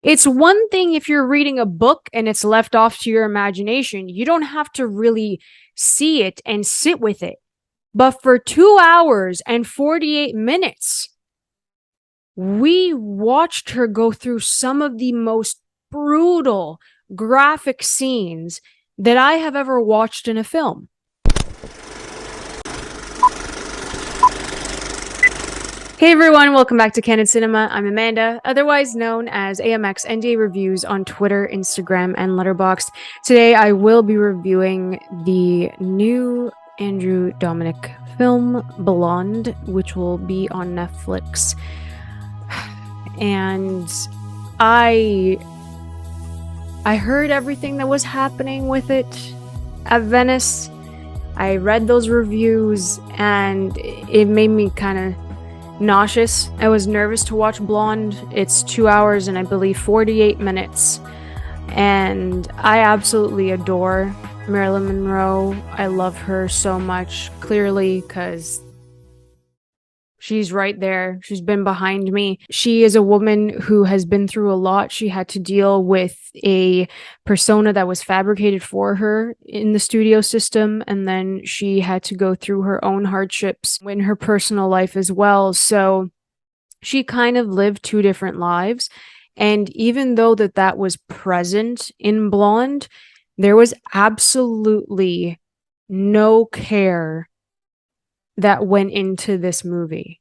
It's one thing if you're reading a book and it's left off to your imagination. You don't have to really see it and sit with it. But for 2 hours and 48 minutes, we watched her go through some of the most brutal, graphic scenes that I have ever watched in a film. Hey everyone, welcome back to Canon Cinema. I'm Amanda, otherwise known as AMX NDA Reviews on Twitter, Instagram, and Letterboxd. Today I will be reviewing the new Andrew Dominik film, Blonde, which will be on Netflix. And I heard everything that was happening with it at Venice. I read those reviews and it made me kind of nauseous. I was nervous to watch Blonde. It's 2 hours and I believe 48 minutes. And I absolutely adore Marilyn Monroe. I love her so much, clearly, because she's right there. She's been behind me. She is a woman who has been through a lot. She had to deal with a persona that was fabricated for her in the studio system, and then she had to go through her own hardships in her personal life as well. So she kind of lived two different lives. And even though that was present in Blonde, there was absolutely no care that went into this movie.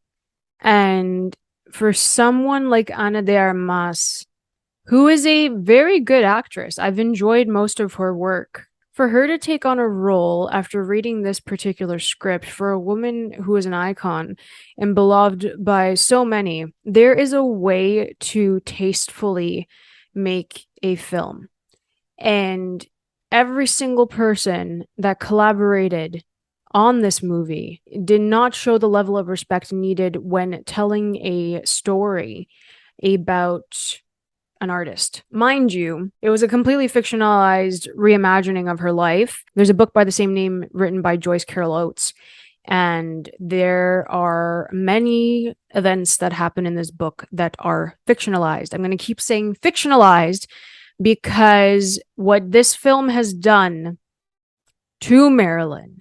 And for someone like Ana de Armas, who is a very good actress, I've enjoyed most of her work. For her to take on a role after reading this particular script, for a woman who is an icon and beloved by so many, there is a way to tastefully make a film. And every single person that collaborated on this movie did not show the level of respect needed when telling a story about an artist. Mind you, it was a completely fictionalized reimagining of her life. There's a book by the same name written by Joyce Carol Oates, and there are many events that happen in this book that are fictionalized. I'm going to keep saying fictionalized because what this film has done to Marilyn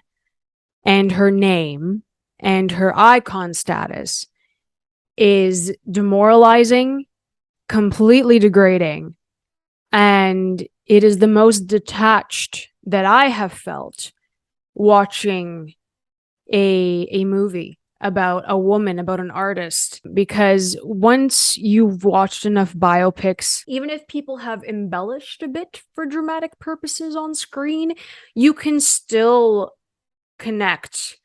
and her name and her icon status is demoralizing, completely degrading, and it is the most detached that I have felt watching a movie about a woman, about an artist, because once you've watched enough biopics, even if people have embellished a bit for dramatic purposes on screen, you can still connect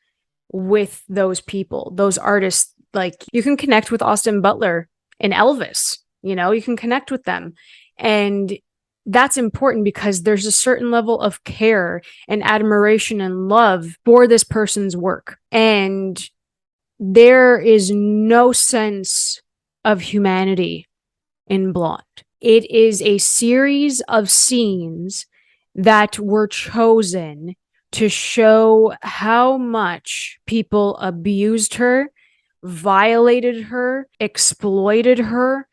with those people, those artists. Like, you can connect with Austin Butler and Elvis, you can connect with them. And that's important because there's a certain level of care and admiration and love for this person's work. And there is no sense of humanity in Blonde. It is a series of scenes that were chosen to show how much people abused her, violated her, exploited her,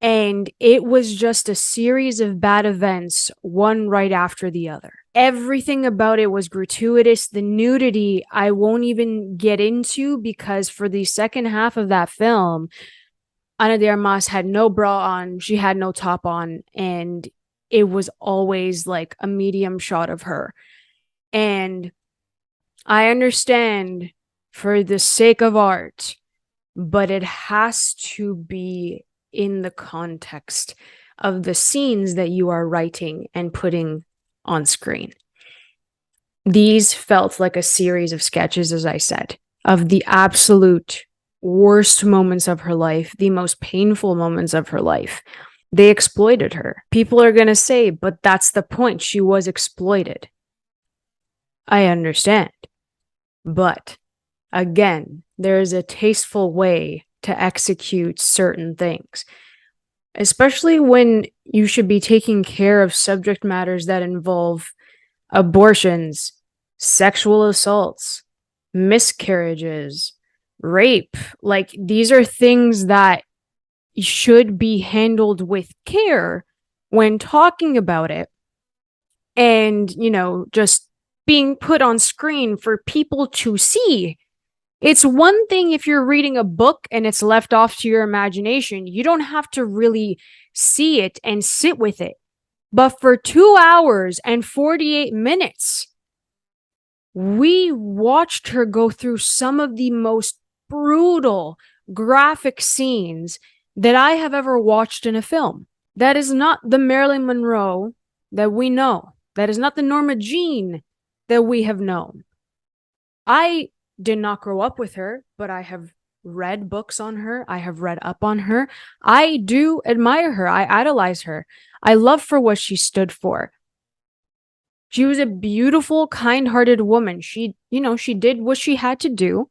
and it was just a series of bad events, one right after the other. Everything about it was gratuitous. The nudity, I won't even get into, because for the second half of that film, Ana de Armas had no bra on, she had no top on, and it was always like a medium shot of her. And I understand for the sake of art, but it has to be in the context of the scenes that you are writing and putting on screen. These felt like a series of sketches, as I said, of the absolute worst moments of her life, the most painful moments of her life. They exploited her. People are going to say, but that's the point. She was exploited. I understand. But again, there is a tasteful way to execute certain things, especially when you should be taking care of subject matters that involve abortions, sexual assaults, miscarriages, rape. Like, these are things that should be handled with care when talking about it, and, just being put on screen for people to see. It's one thing if you're reading a book and it's left off to your imagination. You don't have to really see it and sit with it. But for 2 hours and 48 minutes, we watched her go through some of the most brutal, graphic scenes that I have ever watched in a film. That is not the Marilyn Monroe that we know. That is not the Norma Jean that we have known. I did not grow up with her, but I have read books on her. I have read up on her. I do admire her. I idolize her. I love for what she stood for. She was a beautiful, kind-hearted woman. She did what she had to do.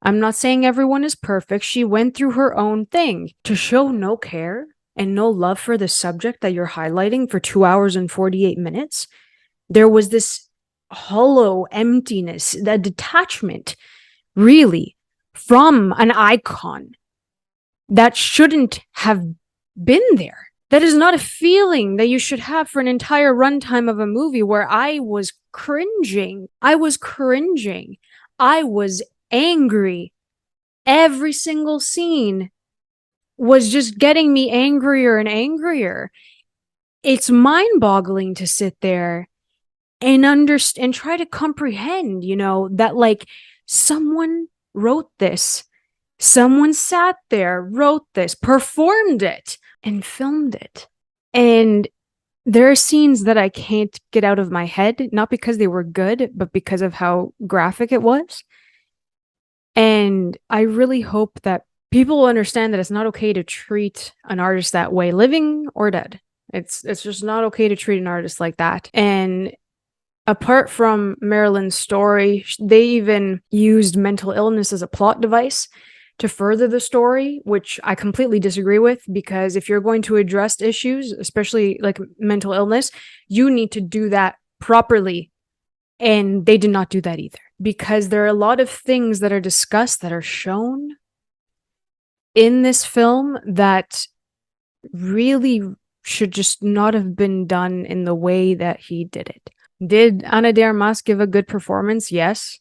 I'm not saying everyone is perfect. She went through her own thing. To show no care and no love for the subject that you're highlighting for 2 hours and 48 minutes, there was this hollow emptiness, the detachment, really, from an icon that shouldn't have been there. That is not a feeling that you should have for an entire runtime of a movie where I was cringing. I was angry. Every single scene was just getting me angrier and angrier. It's mind-boggling to sit there and understand and try to comprehend, that like someone wrote this. Someone sat there, wrote this, performed it, and filmed it. And there are scenes that I can't get out of my head, not because they were good, but because of how graphic it was. And I really hope that people will understand that it's not okay to treat an artist that way, living or dead. It's just not okay to treat an artist like that. And apart from Marilyn's story, they even used mental illness as a plot device to further the story, which I completely disagree with, because if you're going to address issues, especially like mental illness, you need to do that properly. And they did not do that either, because there are a lot of things that are discussed that are shown in this film that really should just not have been done in the way that he did it. Did Ana de Armas give a good performance? Yes.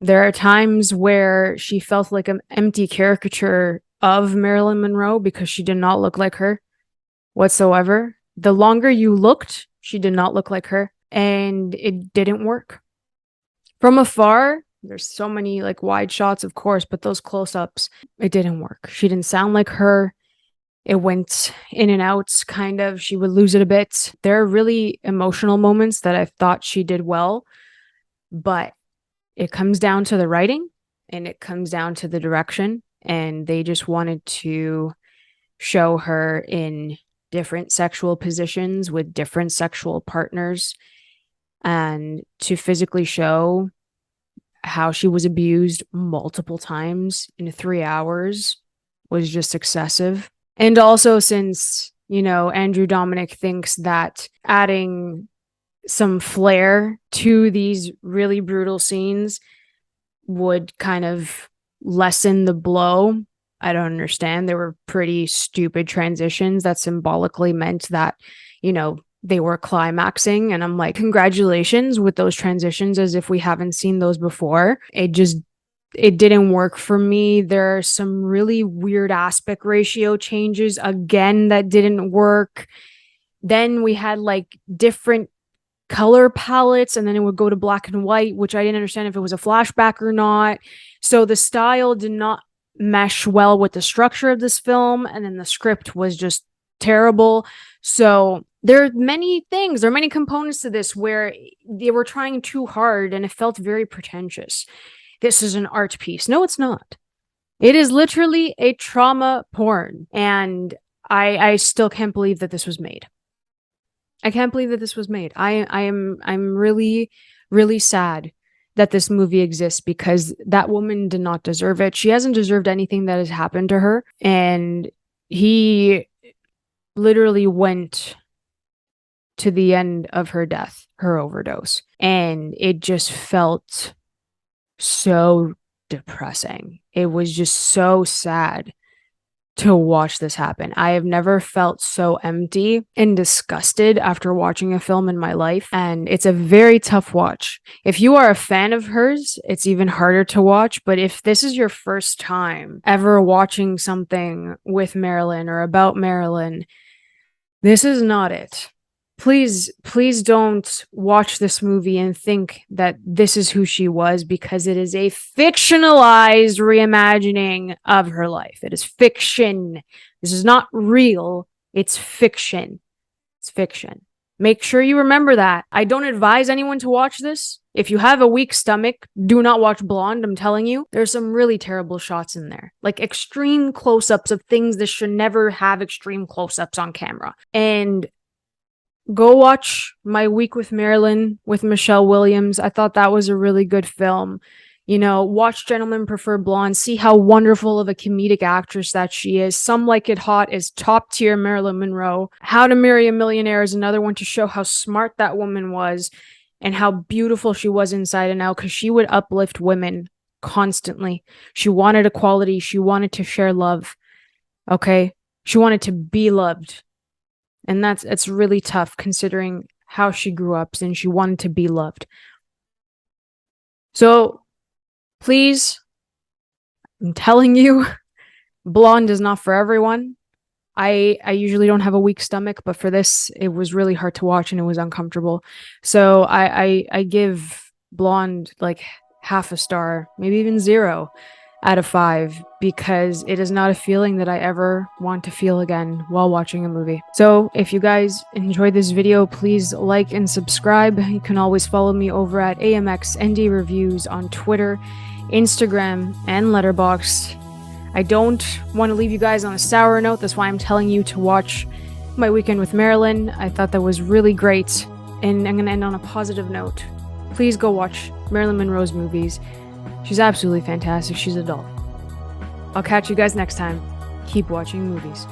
There are times where she felt like an empty caricature of Marilyn Monroe because she did not look like her whatsoever. The longer you looked, she did not look like her, and it didn't work. From afar, there's so many like wide shots, of course, but those close-ups, it didn't work. She didn't sound like her. It went in and out, kind of. She would lose it a bit. There are really emotional moments that I thought she did well, but it comes down to the writing and it comes down to the direction. And they just wanted to show her in different sexual positions with different sexual partners, and to physically show how she was abused multiple times in 3 hours was just excessive. And also, since, Andrew Dominic thinks that adding some flair to these really brutal scenes would kind of lessen the blow, I don't understand. They were pretty stupid transitions that symbolically meant that, they were climaxing. And I'm like, congratulations with those transitions, as if we haven't seen those before. It didn't work for me. There are some really weird aspect ratio changes again that didn't work. Then we had like different color palettes, and then it would go to black and white, which I didn't understand if it was a flashback or not. So the style did not mesh well with the structure of this film, and then the script was just terrible. So there are many components to this where they were trying too hard and it felt very pretentious. This is an art piece. No, it's not. It is literally a trauma porn. And I still can't believe that this was made. I'm really, really sad that this movie exists, because that woman did not deserve it. She hasn't deserved anything that has happened to her. And he literally went to the end of her death, her overdose. And it just felt so depressing. It was just so sad to watch this happen. I have never felt so empty and disgusted after watching a film in my life, and it's a very tough watch. If you are a fan of hers, it's even harder to watch, but if this is your first time ever watching something with Marilyn or about Marilyn, this is not it. Please don't watch this movie and think that this is who she was, because it is a fictionalized reimagining of her life. It is fiction. This is not real. It's fiction. It's fiction. Make sure you remember that. I don't advise anyone to watch this. If you have a weak stomach, do not watch Blonde, I'm telling you. There's some really terrible shots in there. Like extreme close-ups of things that should never have extreme close-ups on camera. And go watch My Week with Marilyn with Michelle Williams. I thought that was a really good film. You know, watch Gentlemen Prefer Blonde. See how wonderful of a comedic actress that she is. Some Like It Hot is top tier Marilyn Monroe. How to Marry a Millionaire is another one to show how smart that woman was and how beautiful she was inside and out, because she would uplift women constantly. She wanted equality. She wanted to share love. Okay? She wanted to be loved. And it's really tough considering how she grew up, and she wanted to be loved. So, please, I'm telling you, Blonde is not for everyone. I usually don't have a weak stomach, but for this, it was really hard to watch and it was uncomfortable. So I give Blonde like half a star, maybe even 0 out of 5, because it is not a feeling that I ever want to feel again while watching a movie. So if you guys enjoyed this video, please like and subscribe. You can always follow me over at AMXND Reviews on Twitter, Instagram, and Letterboxd. I don't want to leave you guys on a sour note. That's why I'm telling you to watch My Weekend with Marilyn. I thought that was really great, and I'm going to end on a positive note. Please go watch Marilyn Monroe's movies. She's absolutely fantastic. She's a doll. I'll catch you guys next time. Keep watching movies.